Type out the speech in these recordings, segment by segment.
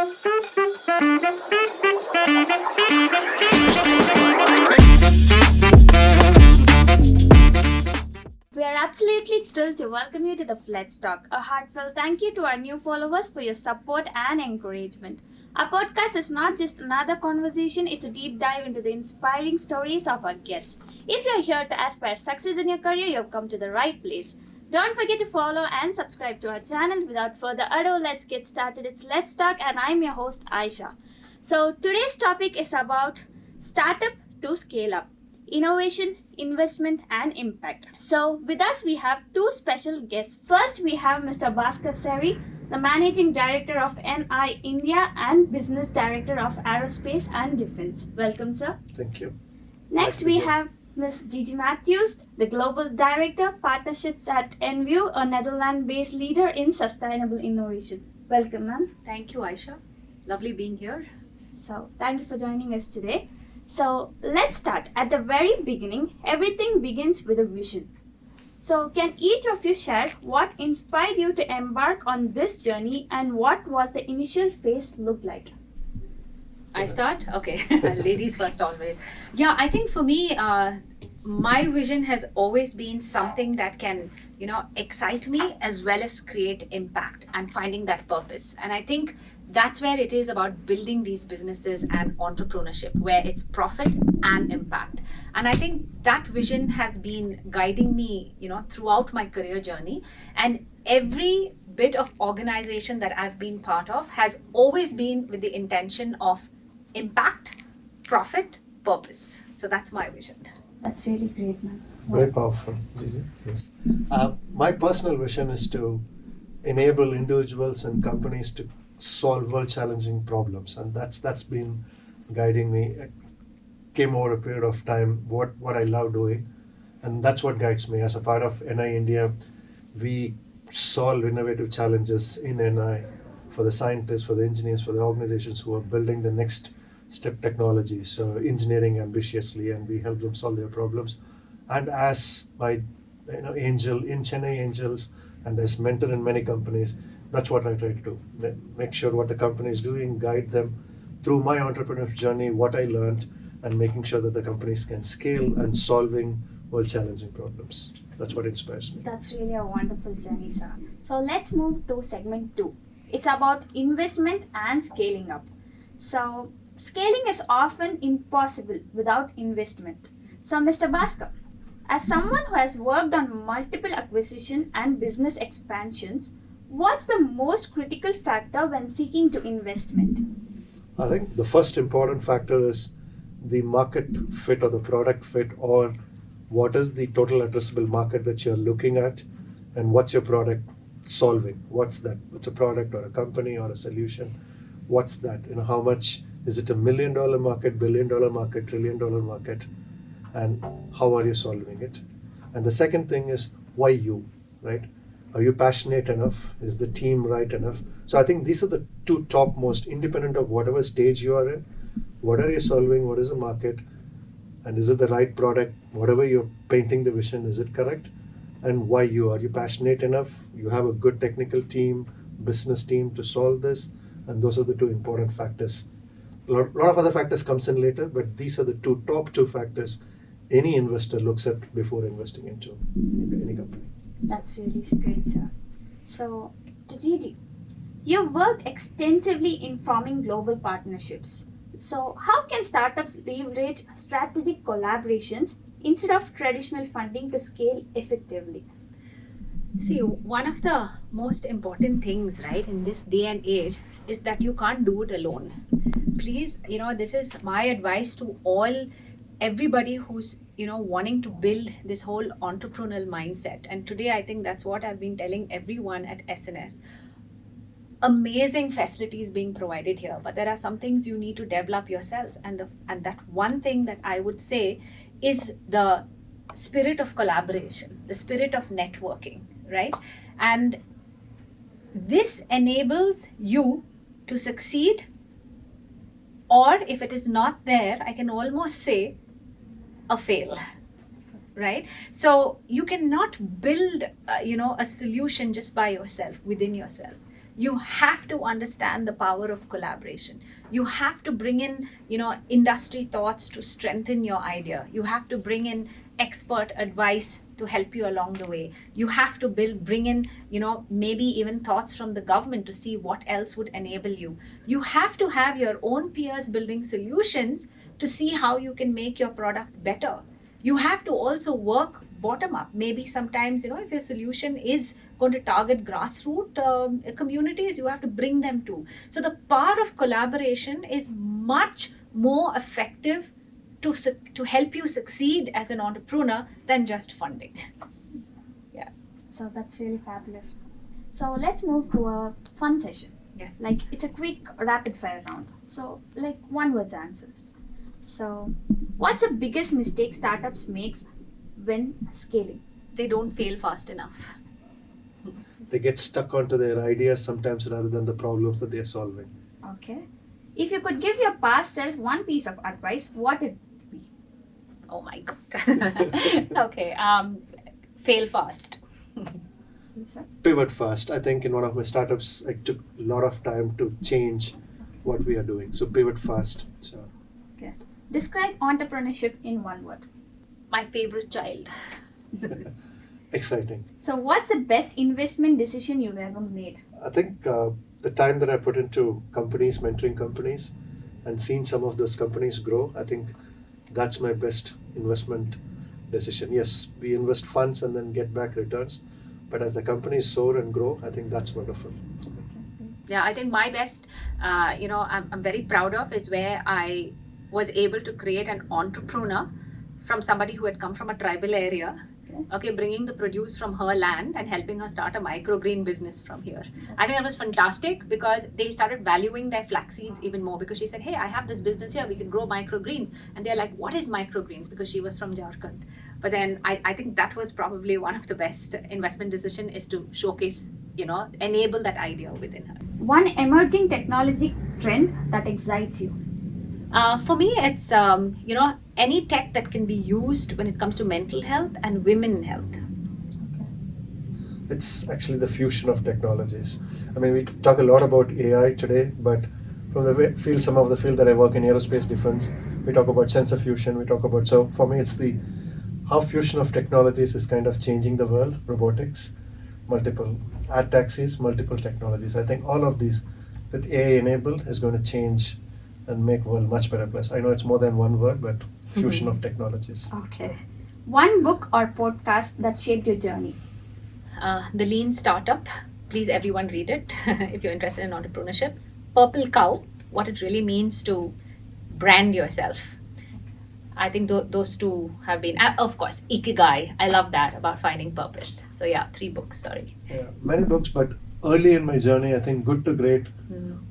We are absolutely thrilled to welcome you to the Let's Talk. A heartfelt thank you to our new followers for your support and encouragement. Our podcast is not just another conversation, it's a deep dive into the inspiring stories of our guests. If you're here to aspire success in your career, you've come to the right place. Don't forget to follow and subscribe to our channel. Without further ado, let's get started. It's Let's Talk, and I'm your host, Aisha. So, today's topic is about startup to scale up, innovation, investment, and impact. So, with us, we have two special guests. First, we have Mr. Baskar Ceri, the Managing Director of NI India and Business Director of Aerospace and Defense. Welcome, sir. Thank you. Next, we have Ms. Gigi Mathews, the Global Director, Partnerships at Enviu, a Netherlands-based leader in sustainable innovation. Welcome, ma'am. Thank you, Aisha. Lovely being here. So, thank you for joining us today. So, let's start. At the very beginning, everything begins with a vision. So, can each of you share what inspired you to embark on this journey and what was the initial phase look like? I start? Okay. Ladies first always. Yeah, I think for me, my vision has always been something that can, excite me as well as create impact and finding that purpose. And I think that's where it is about building these businesses and entrepreneurship, where it's profit and impact. And I think that vision has been guiding me, throughout my career journey. And every bit of organization that I've been part of has always been with the intention of impact, profit, purpose. So that's my vision. That's really great, man. Very powerful, Gigi. Yes. My personal vision is to enable individuals and companies to solve world challenging problems, and that's been guiding me. It came over a period of time what I love doing, and that's what guides me. As a part of NI India, we solve innovative challenges in NI for the scientists, for the engineers, for the organizations who are building the next step technologies, so engineering ambitiously, and we help them solve their problems. And as my angel in Chennai Angels and as mentor in many companies, that's what I try to do. Make sure what the company is doing, guide them through my entrepreneurship journey, what I learned, and making sure that the companies can scale and solving world challenging problems. That's what inspires me. That's really a wonderful journey, sir. So let's move to segment 2. It's about investment and scaling up. So scaling is often impossible without investment. So Mr. Baskar, as someone who has worked on multiple acquisition and business expansions, what's the most critical factor when seeking to investment? I think the first important factor is the market fit or the product fit, or what is the total addressable market that you're looking at, and what's your product solving? What's that? It's a product or a company or a solution. What's that? How much is it? $1 million market, $1 billion market, $1 trillion market, and how are you solving it? And the second thing is why you, right? Are you passionate enough? Is the team right enough? So I think these are the two top most, independent of whatever stage you are in. What are you solving? What is the market? And is it the right product? Whatever you're painting the vision, is it correct? And why you? Are you passionate enough? You have a good technical team, business team to solve this? And those are the two important factors. A lot of other factors comes in later, but these are the top two factors any investor looks at before investing into any company. That's really great, sir. So, to Gigi, you've worked extensively in forming global partnerships. So, how can startups leverage strategic collaborations instead of traditional funding to scale effectively? See, one of the most important things, right, in this day and age is that you can't do it alone. Please, this is my advice to everybody who's, wanting to build this whole entrepreneurial mindset. And today, I think that's what I've been telling everyone at SNS. Amazing facilities being provided here, but there are some things you need to develop yourselves. And that one thing that I would say is the spirit of collaboration, the spirit of networking, right? And this enables you to succeed, or if it is not there, I can almost say a fail, right? So you cannot build, a solution just by yourself, within yourself. You have to understand the power of collaboration. You have to bring in, industry thoughts to strengthen your idea. You have to bring in expert advice to help you along the way. You have to bring in, maybe even thoughts from the government to see what else would enable you. You have to have your own peers building solutions to see how you can make your product better. You have to also work bottom up. Maybe sometimes, if your solution is going to target grassroots communities, you have to bring them too. So the power of collaboration is much more effective to help you succeed as an entrepreneur than just funding. Yeah. So that's really fabulous. So let's move to a fun session. Yes. Like it's a quick rapid fire round. So like one word answers. So what's the biggest mistake startups makes when scaling? They don't fail fast enough. They get stuck onto their ideas sometimes rather than the problems that they're solving. Okay. If you could give your past self one piece of advice, what would it be? Oh my God. Okay. Fail fast. Lisa? Pivot fast. I think in one of my startups, I took a lot of time to change what we are doing. So pivot fast. So Okay. Describe entrepreneurship in one word. My favorite child. exciting. So what's the best investment decision you've ever made? I think the time that I put into companies, mentoring companies, and seen some of those companies grow, I think that's my best investment decision. Yes, we invest funds and then get back returns, but as the companies soar and grow, I think that's wonderful. Yeah, I think my best, I'm very proud of is where I was able to create an entrepreneur from somebody who had come from a tribal area. Okay, bringing the produce from her land and helping her start a microgreen business from here. I think that was fantastic because they started valuing their flax seeds even more because she said, hey, I have this business here, we can grow microgreens. And they're like, what is microgreens? Because she was from Jharkhand. But then I think that was probably one of the best investment decision is to showcase, enable that idea within her. One emerging technology trend that excites you? For me, it's, any tech that can be used when it comes to mental health and women health. It's actually the fusion of technologies. I mean, we talk a lot about AI today, but from the field, some of the field that I work in, aerospace defense, we talk about sensor fusion, we talk about, so for me, it's how fusion of technologies is kind of changing the world, robotics, multiple ad taxis, multiple technologies. I think all of these with AI enabled is going to change and make world much better place. I know it's more than one word, but fusion of technologies. Okay. One book or podcast that shaped your journey? The Lean Startup. Please, everyone read it if you're interested in entrepreneurship. Purple Cow, what it really means to brand yourself. I think those two have been, of course, Ikigai. I love that about finding purpose. So yeah, 3 books, sorry. Yeah, many books, but early in my journey, I think Good to Great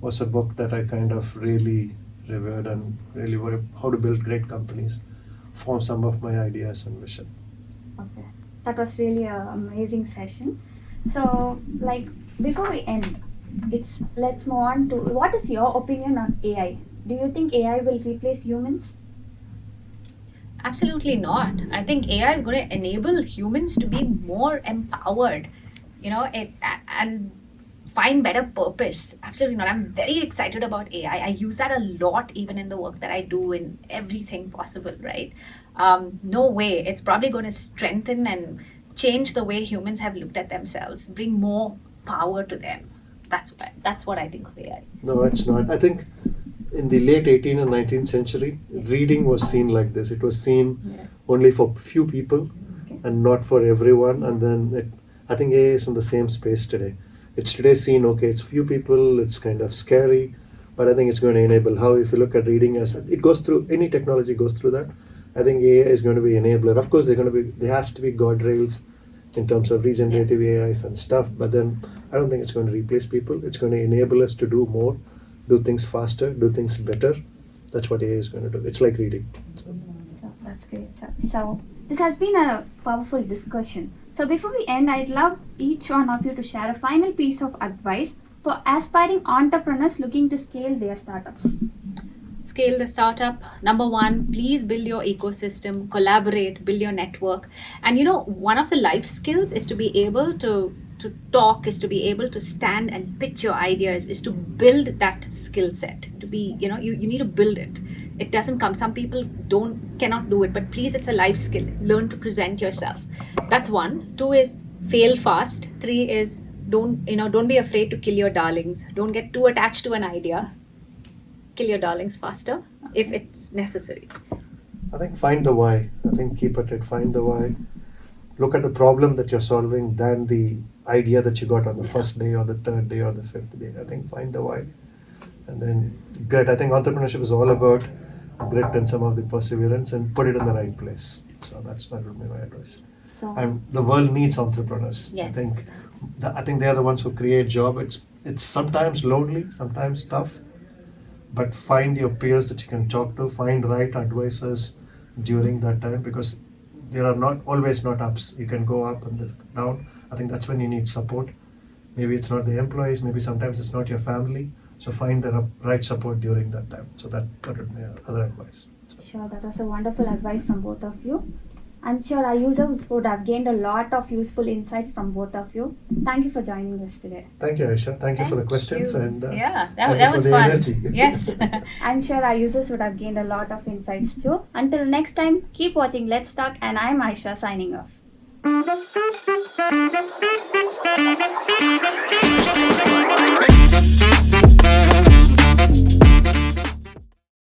was a book that I kind of really revered and really worried how to build great companies, form some of my ideas and vision. Okay. That was really an amazing session. So, before we end, let's move on to what is your opinion on AI? Do you think AI will replace humans? Absolutely not. I think AI is going to enable humans to be more empowered, and find better purpose. Absolutely not. I'm very excited about AI. I use that a lot even in the work that I do in everything possible, right? No way. It's probably going to strengthen and change the way humans have looked at themselves, bring more power to them. That's what I think of AI. No, it's not. I think in the late 18th and 19th century, reading was seen like this. It was seen only for few people and not for everyone. And then I think AI is in the same space today. It's today seen, it's few people, it's kind of scary, but I think it's going to enable how, if you look at reading as it goes through, any technology goes through that. I think AI is going to be enabler. Of course, there has to be guardrails in terms of regenerative AIs and stuff, but then I don't think it's going to replace people. It's going to enable us to do more, do things faster, do things better. That's what AI is going to do. It's like reading. So that's great. So this has been a powerful discussion. So before we end, I'd love each one of you to share a final piece of advice for aspiring entrepreneurs looking to scale their startups. Scale the startup. Number 1, please build your ecosystem, collaborate, build your network. And one of the life skills is to be able to to talk, is to be able to stand and pitch your ideas, is to build that skill set. To be, you need to build it. It doesn't come. Some people cannot do it, but please, it's a life skill. Learn to present yourself. That's one. Two is fail fast. Three is don't be afraid to kill your darlings. Don't get too attached to an idea. Kill your darlings faster if it's necessary. I think find the why. I think keep at it, find the why. Look at the problem that you're solving than the idea that you got on the first day or the third day or the fifth day. I think find the why. And then grit. I think entrepreneurship is all about grit and some of the perseverance and put it in the right place. So that would be my advice. So, And the world needs entrepreneurs. Yes. I think they are the ones who create job. It's sometimes lonely, sometimes tough, but find your peers that you can talk to, find right advisors during that time, because there are not ups. You can go up and down. I think that's when you need support. Maybe it's not the employees, maybe sometimes it's not your family. So find the right support during that time. So that would be other advice. sure, that was a wonderful advice from both of you. I'm sure our users would have gained a lot of useful insights from both of you. Thank you for joining us today. Thank you, Aisha. Thank you for the questions you. and Yeah, thank you that for was the fun. energy. Yes. I'm sure our users would have gained a lot of insights too. Until next time, keep watching Let's Talk, and I'm Aisha signing off.